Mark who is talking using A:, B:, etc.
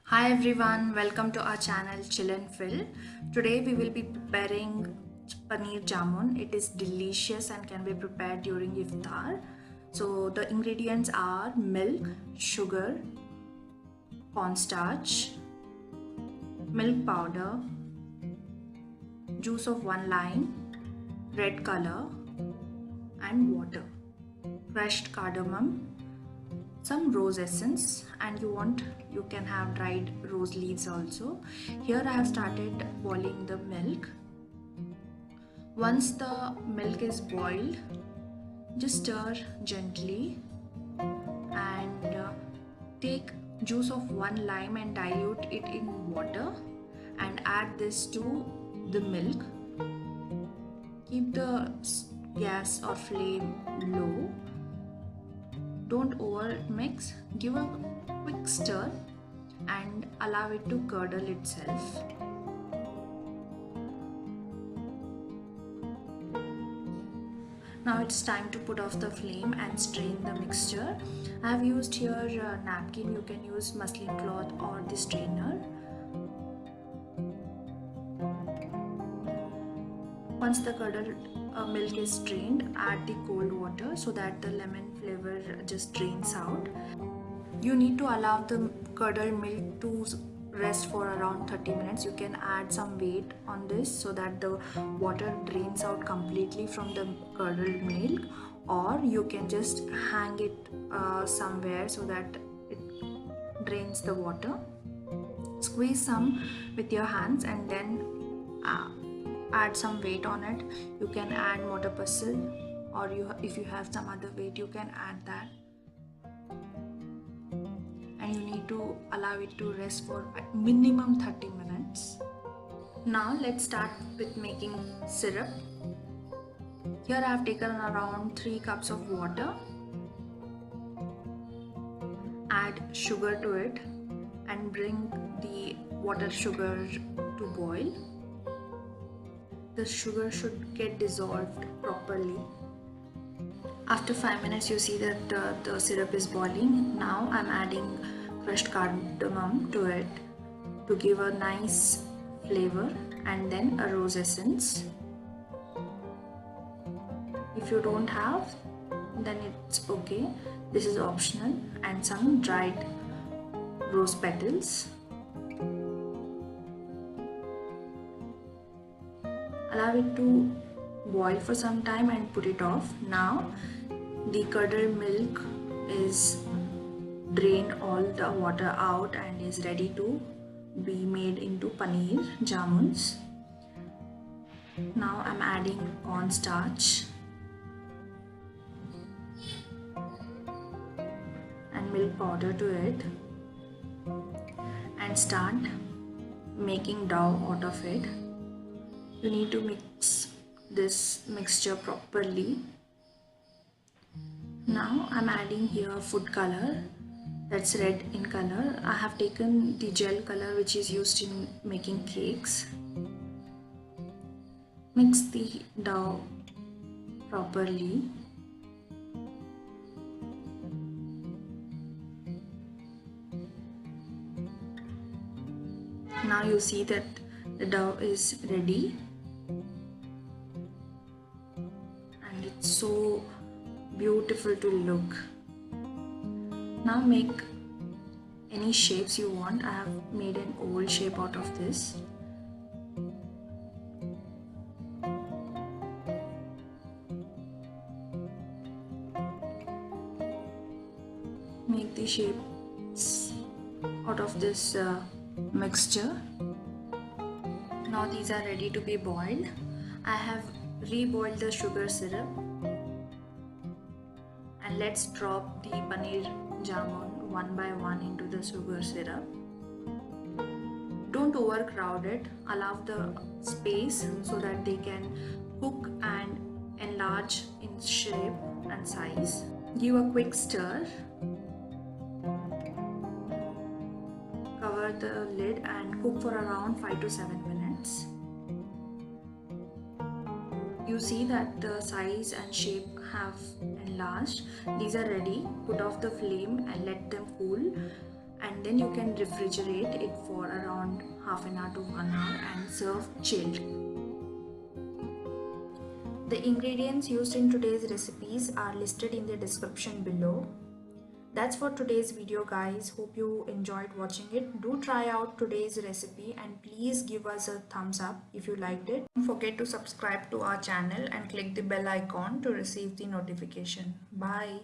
A: Hi everyone, welcome to our channel Chill and Fill. Today we will be preparing paneer jamun. It is delicious and can be prepared during iftar. So the ingredients are milk, sugar, cornstarch, milk powder, juice of one lime, red color and water, crushed cardamom, some rose essence, and you can have dried rose leaves also. Here I have started boiling the milk. Once the milk is boiled, just stir gently and take juice of one lime and dilute it in water and add this to the milk. Keep the gas or flame low. Don't over mix, give a quick stir and allow it to curdle itself. Now it's time to put off the flame and strain the mixture. I have used here a napkin. You can use muslin cloth or the strainer. Once the curdled milk is strained, add the cold water so that the lemon flavor just drains out. You need to allow the curdled milk to rest for around 30 minutes. You can add some weight on this so that the water drains out completely from the curdled milk, or you can just hang it somewhere so that it drains the water. Squeeze some with your hands and then add some weight on it. You can add mortar pestle, or if you have some other weight you can add that, and you need to allow it to rest for minimum 30 minutes. Now let's start with making syrup. Here I have taken around 3 cups of water. Add sugar to it and bring the water sugar to boil. The sugar should get dissolved properly. After 5 minutes you see that the syrup is boiling. Now I'm adding crushed cardamom to it to give a nice flavor, and then a rose essence. If you don't have, then it's okay, this is optional, and some dried rose petals. Allow it to boil for some time and put it off. Now the curdled milk is drained all the water out and is ready to be made into paneer jamuns. Now I'm adding cornstarch and milk powder to it and start making dough out of it. You need to mix this mixture properly. Now I'm adding here food color, that's red in color. I have taken the gel color which is used in making cakes. Mix the dough properly. Now you see that the dough is ready and it's so beautiful to look. Now make any shapes you want. I have made an oval shape out of this. Make the shapes out of this mixture. Now these are ready to be boiled. I have reboiled the sugar syrup, and let's drop the paneer jamun one by one into the sugar syrup. Don't overcrowd it, allow the space so that they can cook and enlarge in shape and size. Give a quick stir. Cover the lid and cook for around 5 to 7 minutes. You see that the size and shape have enlarged. These are ready. Put off the flame and let them cool, and and then you can refrigerate it for around half an hour to 1 hour and serve chilled. The ingredients used in today's recipes are listed in the description below. That's for today's video, guys. Hope you enjoyed watching it. Do try out today's recipe and please give us a thumbs up if you liked it. Don't forget to subscribe to our channel and click the bell icon to receive the notification. Bye.